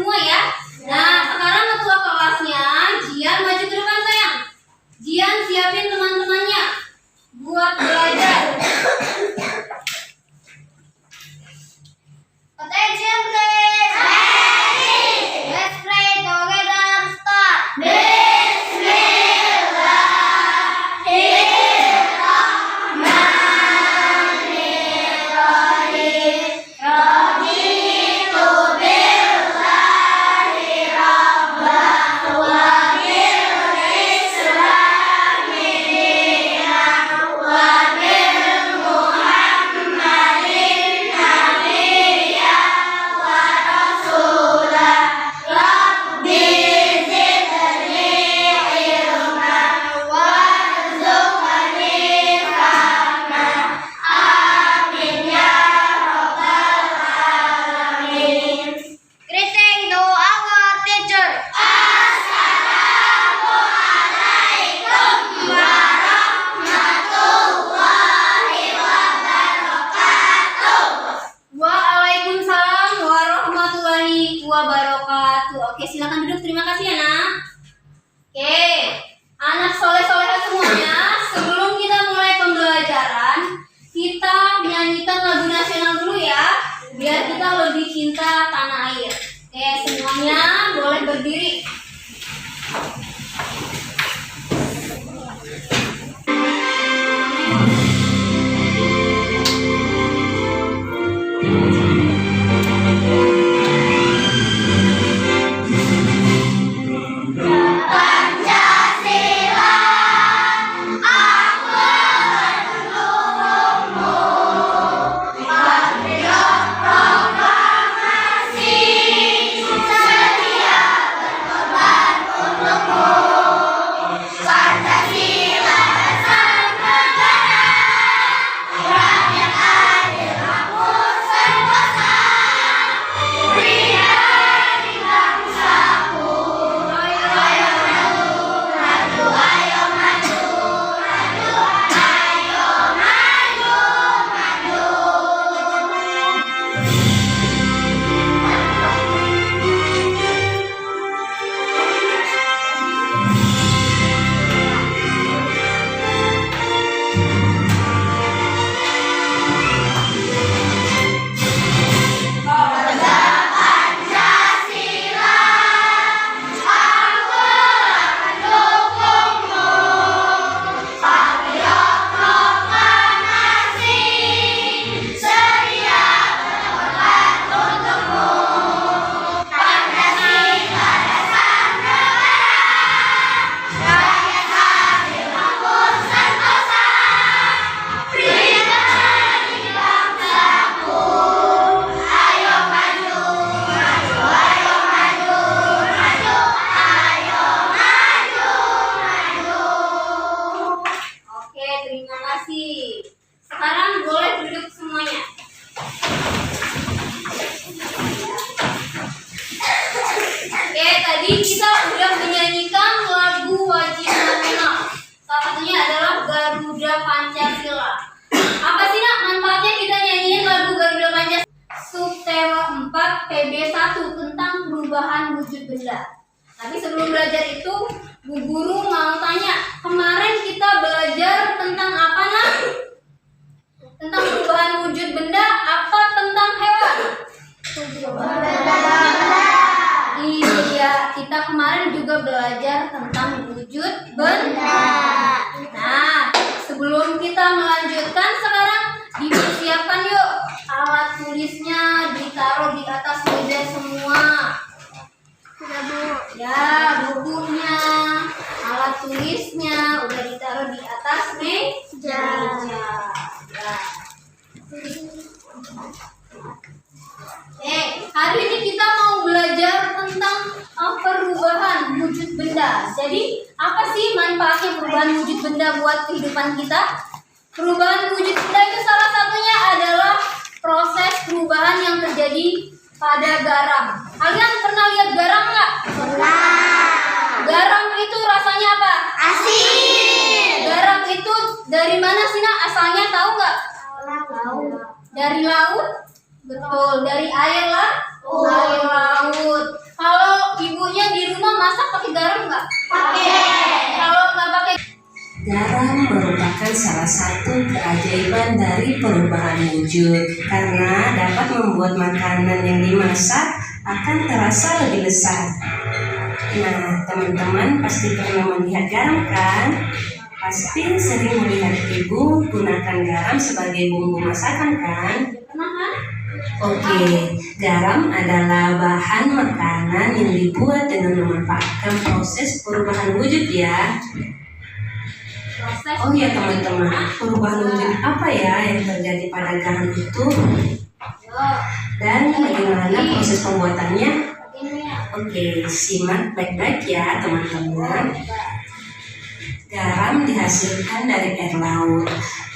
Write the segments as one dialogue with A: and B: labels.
A: semua ya. Nah, sekarang ketua kelasnya Jian maju ke depan sayang. Jian siapin teman-temannya buat belajar. Attention please. Ready. Let's play together. Start. Wabarakatuh. Oke, silakan duduk. Terima kasih ya, Nak. Oke, anak soleh-soleha semuanya, sebelum kita mulai pembelajaran, kita menyanyikan lagu nasional dulu ya, biar kita lebih cinta tanah air. Oke, semuanya boleh berdiri. Sekarang boleh duduk semuanya. Oke, tadi kita udah menyanyikan lagu wajib nasional. Salah satunya adalah Garuda Pancasila. Apa sih Nak manfaatnya kita nyanyiin lagu Garuda Pancasila? Subtema 4 PB 1 tentang perubahan wujud benda. Tapi sebelum belajar itu, Bu Guru mau tanya, kemarin kita belajar tentang apa Nak? Tentang perubahan wujud benda, apa tentang hewan? Iya, kita kemarin juga belajar tentang wujud benda. Nah, sebelum kita melanjutkan, sekarang dipersiapkan yuk. Alat tulisnya ditaruh di atas meja semua. Sudah Bu. Ya, bukunya, alat tulisnya udah ditaruh di atas meja. Hari ini kita mau belajar tentang perubahan wujud benda. Jadi, apa sih manfaatnya perubahan wujud benda buat kehidupan kita? Perubahan wujud benda itu salah satunya adalah proses perubahan yang terjadi pada garam. Kalian pernah lihat garam nggak?
B: Pernah.
A: Garam itu rasanya apa?
B: Asin.
A: Garam itu dari mana sih Nak? Asalnya tahu nggak? Dari laut? Betul. Dari air lah? Air laut.
C: salah satu keajaiban dari perubahan wujud karena dapat membuat makanan yang dimasak akan terasa lebih lezat. Nah, teman-teman pasti pernah melihat garam kan? Pasti sering melihat ibu gunakan garam sebagai bumbu masakan kan?
A: Pernah kan?
C: Oke, garam adalah bahan makanan yang dibuat dengan memanfaatkan proses perubahan wujud ya.
A: Proses.
C: Oh ya teman-teman, perubahan wujud apa ya yang terjadi pada garam itu? Dan bagaimana proses pembuatannya? Oke, simak baik-baik ya teman-teman. Garam dihasilkan dari air laut.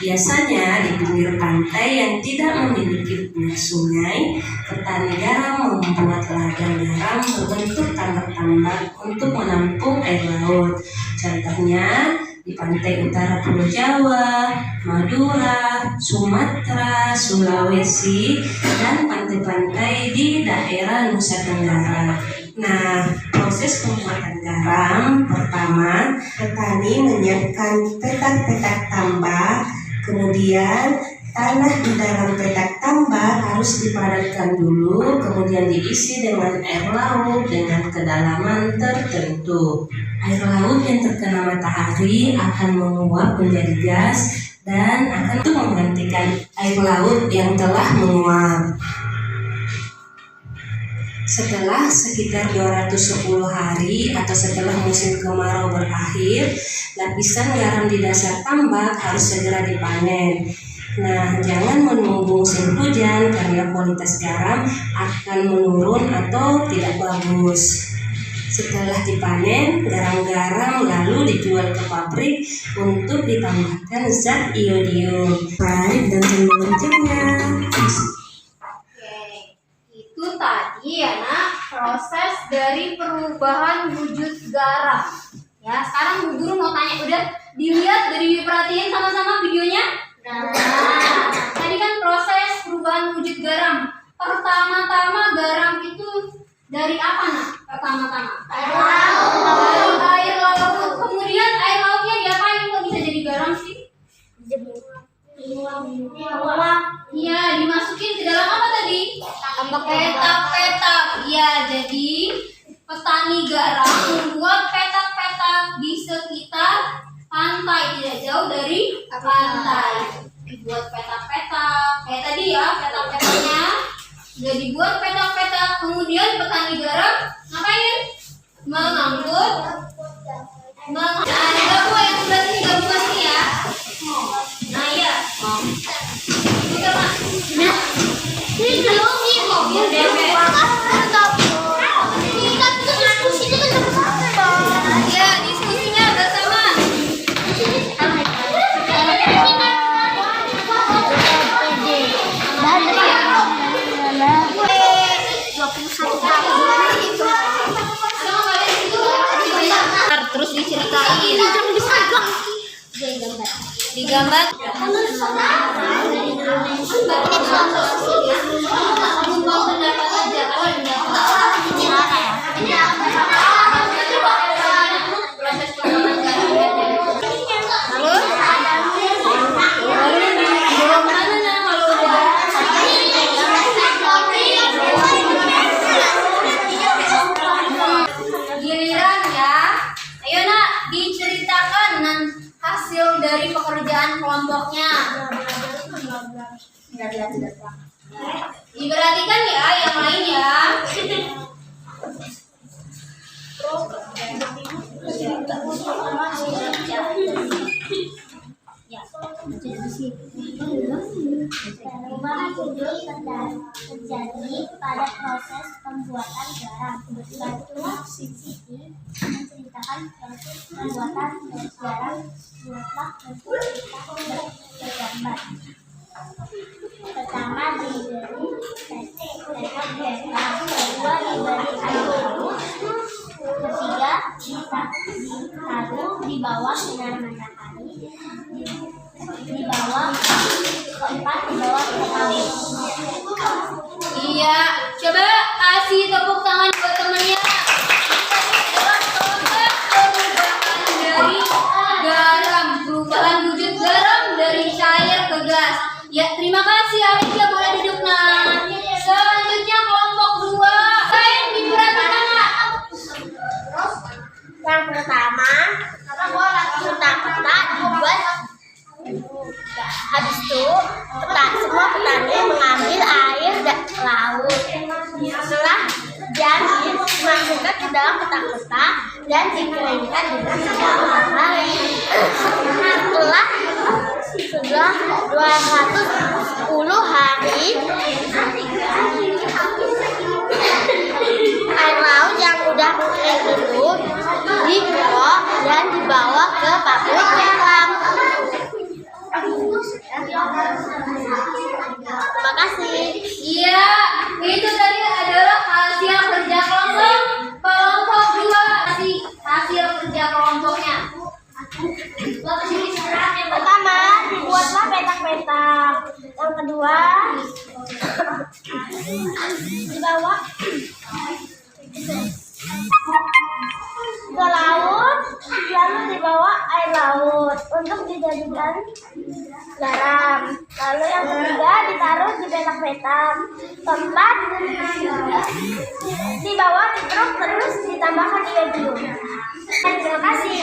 C: Biasanya di pinggir pantai yang tidak memiliki sungai, petani garam membuat ladang garam berbentuk tambak-tambak untuk menampung air laut. Contohnya di pantai utara Pulau Jawa, Madura, Sumatera, Sulawesi, dan pantai-pantai di daerah Nusa Tenggara. Nah, proses pembuatan garam pertama, petani menyiapkan petak-petak tambak, kemudian tanah di dalam petak tambak harus dipadatkan dulu, kemudian diisi dengan air laut dengan kedalaman tertentu. Air laut yang terkena matahari akan menguap menjadi gas dan akan menggantikan air laut yang telah menguap. Setelah sekitar 210 hari atau setelah musim kemarau berakhir, lapisan garam di dasar tambak harus segera dipanen. Nah, jangan menunggu musim hujan karena kualitas garam akan menurun atau tidak bagus. Setelah dipanen, garam-garam lalu dijual ke pabrik untuk ditambahkan zat iodium. Baik, dan rencana.
A: Itu tadi ya nak, proses dari perubahan wujud garam. Ya, sekarang Bu Guru mau tanya, udah dilihat, udah diperhatiin sama-sama videonya? Nah, tadi kan proses perubahan wujud garam. Pertama-tama garam itu dari apa nak? Pertama-tama air laut. Dari air laut. Kemudian air lautnya diapain kok bisa jadi garam sih? Iya, dimasukin ke dalam apa tadi? Petak-petak. Iya, jadi petani garam membuat petak-petak di sekitar pantai, tidak jauh dari pantai. Dibuat petak-petak. Kayak tadi ya, petak-petaknya sudah dibuat petak-petak. Kemudian petani garam ngapain? Mengangkut. Ada gabung yang sebelah sini, gabungan sini ya. Nah iya. Putar mas. Ini belum sih kok. Biar dempet. Iya, diskusinya bersama. Terus diceritain. Digambar. Giliran ya. Ayo nak, diceritakan hasil dari pekerjaan kelompoknya. Diperhatikan ya yang lain ya.
B: Perubahan wujud terjadi pada proses pembuatan garam. Batu Siti menceritakan proses pembuatan garam. Buatlah bentuk kita bergambar. Pertama diberi petak garam, kedua diberi air laut, ketiga ditaruh di bawah sinar matahari, di bawah, keempat di bawah petani.
A: Iya, coba kasih tepuk tangan buat temennya. Ini adalah proses perubahan dari garam, perubahan wujud garam
B: dimasukkan ke dalam kotak-kotak dan dikeringkan dengan segala hal. Setelah 210 hari, air laut yang udah kering itu dikerok dan dibawa ke pabrik garam. Terima kasih.
A: Iya, itu tadi adalah hasil kerja kelompok. Kelompok 2 hasil kerja kelompoknya.
B: Yang pertama, dibuatlah petak-petak. Yang kedua, dibawa ke laut, lalu dibawa air laut untuk dijadikan garam. Lalu yang ketiga, ditaruh di petak-petak. Keempat, dibawa di truk terus ditambahkan iodium. Terima kasih.